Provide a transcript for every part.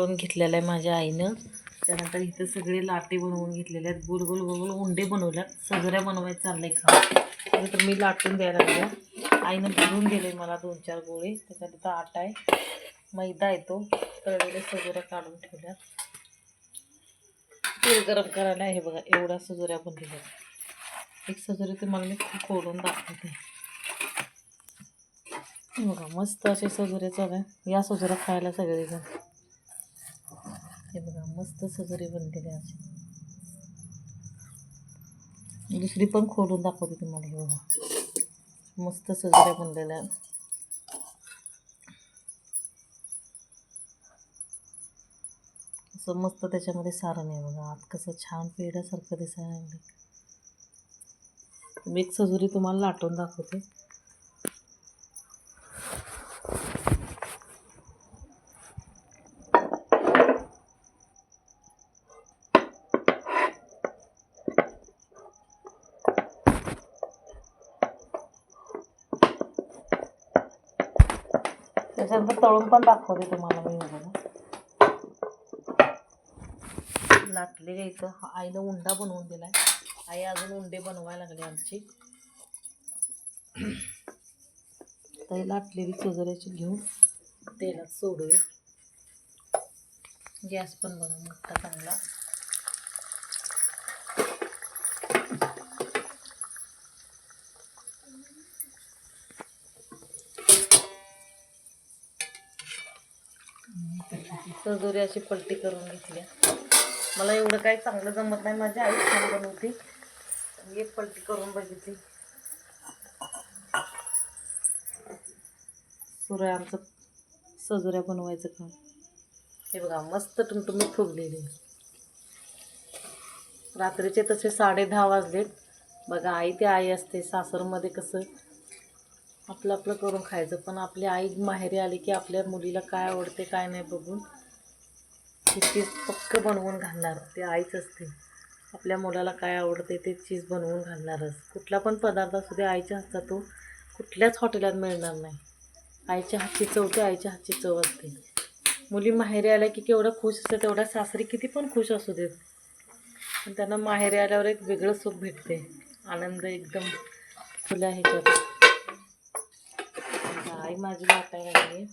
करून घेतलेला आहे माझ्या आईनं. त्यानंतर इथं सगळे लाटे बनवून घेतलेले आहेत, गोल गोल गोल उंडे बनवल्यात. सजऱ्या बनवायचं चाललंय खा. तर मी लाटून द्यायला लागल्या. आईनं भरून दिले मला 2-4 गोळे. त्याच्यात इथं आटा आहे, मैदा येतो, तळलेल्या सजऱ्या काढून ठेवल्या. तेल गरम करायला आहे बघा. एवढ्या सजऱ्या बनलेल्या. एक सजरी तुम्हाला मी फोडून दाखवते बघा. मस्त असे सजरे चालू आहे. या सजऱ्या खायला सगळेजण. हे बघा मस्त सजरे बनलेले असे. दुसरी पण खोलून दाखवते तुम्हाला. हे बघा मस्त सजऱ्या बनलेल्या आहेत. असं मस्त त्याच्यामध्ये सारण आहे बघा. आत कसं छान पेढ्यासारखं दिसायला लागलं. मी एक सजुरी तुम्हाला लाटून दाखवते. त्याच्यानंतर तळून पण दाखवते तुम्हाला मी. बघा लाटलेले इथं आईनं उंडा बनवून दिलाय. आई अजून उंडे बनवायला लागले आमची. तर लाटलेली सजऱ्याची घेऊन तेलात सोडूया. गॅस पण बनवून मोठा चांगला. सजोरी अशी पलटी करून घेतल्या. मला एवढं काही चांगलं जमत नाही, माझी आई छान बनवते. एक पलटी करून बघितली. सुरू आहे आमचं सजोऱ्या बनवायचं काम. हे बघा मस्त टुमटुमीत फुगलेली. रात्रीचे तसे 10:30 वाजलेत बघा. आई ते आई असते. सासरमध्ये कसं आपलं आपलं करून खायचं, पण आपली आई माहेरी आली की आपल्या मुलीला काय आवडते काय नाही बघून ती चीज पक्क बनवून घालणार. ते आईच असते. आपल्या मुलाला काय आवडते ते चीज बनवून घालणारच. कुठला पण पदार्थ असू दे आईच्या हातचा तो कुठल्याच हॉटेलात मिळणार नाही. आईच्या हातची चव ते आईच्या हातची चव असते. मुली माहेरी आल्या की केवढं खुश असते, तेवढ्या सासरी किती पण खुश असू देत, पण त्यांना माहेरी आल्यावर एक वेगळं सुख भेटते. आनंद एकदम खुल्या ह्याच्यात. आई माझी लाटायला लागली.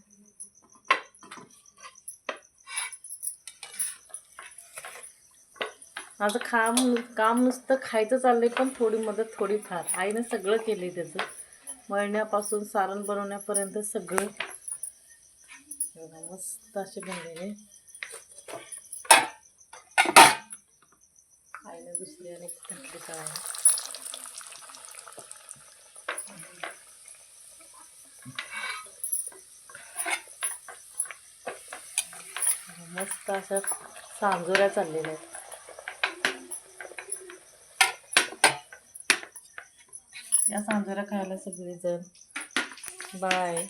माझं काम नुसतं खायचं चाललंय, पण थोडी मदत थोडीफार आईनं सगळं केलंय. त्याचं मळण्यापासून सारण बनवण्यापर्यंत सगळं. मस्त असे बनलेले. आईने दुसरी आणि टाकली काय मस्त अशा सांजोऱ्या चाललेल्या आहेत. या सांजोऱ्या खायला सगळेजण. बाय.